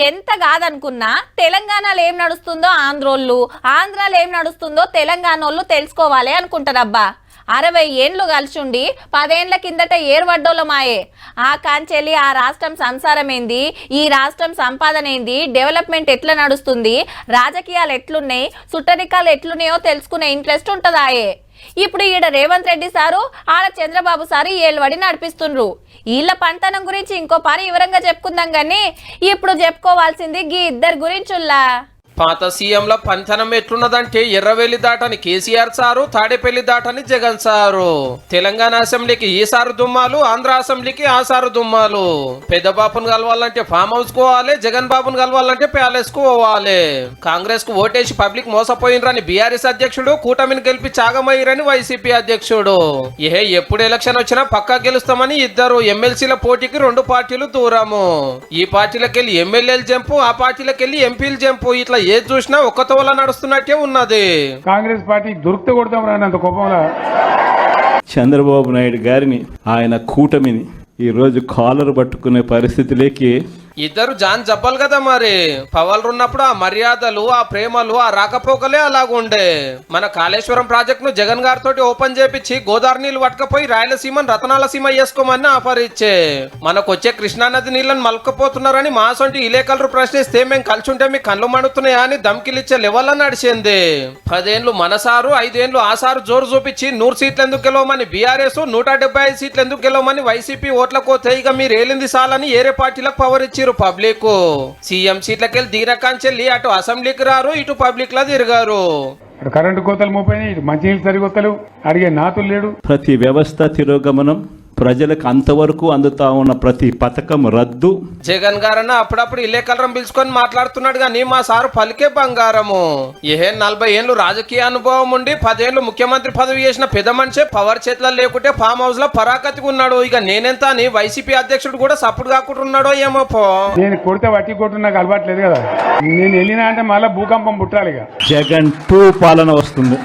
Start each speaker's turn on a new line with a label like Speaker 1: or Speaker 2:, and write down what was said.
Speaker 1: ఎంత కాదనుకున్నా తెలంగాణలో ఏం నడుస్తుందో ఆంధ్రోళ్ళు, ఆంధ్రాలో ఏం నడుస్తుందో తెలంగాణోళ్ళు తెలుసుకోవాలి అనుకుంటారబ్బా. 60 ఏండ్లు కలిసిండి 10 ఏండ్ల కిందట ఏర్వడ్డోళ్ళమాయే. ఆ కాంచెల్లి ఆ రాష్ట్రం సంసారం ఏంది, ఈ రాష్ట్రం సంపాదన ఏంది, డెవలప్మెంట్ ఎట్లా నడుస్తుంది, రాజకీయాలు ఎట్లున్నాయి, సుట్టరికాలు ఎట్లున్నాయో తెలుసుకునే ఇంట్రెస్ట్ ఉంటుందాయే. ఇప్పుడు ఈడ రేవంత్ రెడ్డి సారు, ఆడ చంద్రబాబు సారు ఏలువడి నడిపిస్తుండ్రు. వీళ్ళ పంటనం గురించి ఇంకో పని వివరంగా చెప్పుకుందాం గానీ ఇప్పుడు చెప్పుకోవాల్సింది గీ ఇద్దరు గురించుల్లా.
Speaker 2: పాత సీఎంల పంచనం ఎట్లున్నదంటే ఎర్రవెల్లి దాటని కేసీఆర్ సారు, తాడేపల్లి దాటని జగన్ సారు. తెలంగాణ అసెంబ్లీకి ఈ సారు దుమ్మాలు, ఆంధ్ర అసెంబ్లీకి ఆ సారు దుమ్మాలు. పెద్ద బాబును కలవాలంటే ఫామ్ హౌస్ కోవాలి, జగన్ బాబును కలవాలంటే ప్యాలెస్ కు పోవాలి. కాంగ్రెస్ కు ఓటేసి పబ్లిక్ మోసపోయినరని బీఆర్ఎస్ అధ్యక్షుడు, కూటమిని గెలిపి చాగమయ్యారని వైసీపీ అధ్యక్షుడు. ఎప్పుడు ఎలక్షన్ వచ్చినా పక్కా గెలుస్తామని ఇద్దరు ఎమ్మెల్సీల పోటీకి 2 పార్టీలు దూరము. ఈ పార్టీలకెళ్ళి ఎమ్మెల్యేలు జంపు, ఆ పార్టీలకెళ్ళి ఎంపీలు జంపు. ఇట్లా ఏది చూసినా ఒక్క తోల నడుస్తున్నట్టే ఉన్నది.
Speaker 3: కాంగ్రెస్ పార్టీ దొరికితే కొడతాం రానంత కోపంలో
Speaker 4: చంద్రబాబు నాయుడు గారిని, ఆయన కూటమిని ఈరోజు కాలర్ పట్టుకునే పరిస్థితిలోకి
Speaker 2: ఇద్దరు జాన్ జబ్బలు కదా. మరి పవర్ ఉన్నప్పుడు ఆ మర్యాదలు, ఆ ప్రేమలు, ఆ రాకపోకలే అలాగుండే. మన కాళేశ్వరం ప్రాజెక్ట్ ను జగన్ గారితో ఓపెన్ చేపించి గోదావరి నీళ్లు పట్టుకపోయి రాయలసీమను రతనాల సీమ చేసుకోమని ఆఫర్ ఇచ్చే, మనకొచ్చే కృష్ణానది నీళ్లను మలకపోతున్నారని మా సొంటి ఇలేకలరు ప్రశ్నిస్తే మేము కలిసి ఉంటే మీ కళ్ళు మండుతున్నాయా అని ధమ్కిలిచ్చే లెవెల్ నడిచింది. 10 ఏండ్లు మనసారు, 5 ఏండ్లు ఆసారు జోరు చూపించి 100 సీట్లు ఎందుకు గెలవమని బీఆర్ఎస్, 175 సీట్లు ఎందుకు గెలవమని వైసీపీ ఓట్లకు ఇక మీరు ఏలింది సాలని ఏరే పార్టీలకు పవర్ ఇచ్చి పబ్లిక్. సీఎం సీట్లకెళ్ళి దిగరకాంచెల్లి అటు అసెంబ్లీకి రారు, ఇటు పబ్లిక్ లా తిరిగారు.
Speaker 3: కరెంటు కోతలు మోపోయినాయి, ఇటు మంచినీళ్ళు సరిగొత్తలు, అడిగే నాతులు లేడు.
Speaker 4: ప్రతి వ్యవస్థ తిరోగమనం, ప్రజలకు అంతవరకు అందుతా ఉన్న ప్రతి పథకం రద్దు.
Speaker 2: జగన్ గారన్న అప్పుడప్పుడు ఇల్లేకలరం పిలుచుకొని మాట్లాడుతున్నాడు కానీ మా సారు పలికే బంగారము. 40 ఏండ్లు రాజకీయ అనుభవం ఉండి 10 ఏండ్లు ముఖ్యమంత్రి పదవి చేసిన పెద్ద మనిషి పవర్ చేతిలో లేకుంటే ఫామ్ హౌస్ లో పరాకతిగా ఉన్నాడు. ఇక నేనెంత అని వైసీపీ అధ్యక్షుడు కూడా సపోర్ట్ కాకుండా ఉన్నాడో ఏమో.
Speaker 3: నేను కొడితే వట్టి కొట్టు నాకు అలవాట్లేదు కదా, నేను వెళ్ళినా అంటే మళ్ళీ భూకంపం పుట్టాలి.
Speaker 4: జగన్ 2 పాలన వస్తుంది.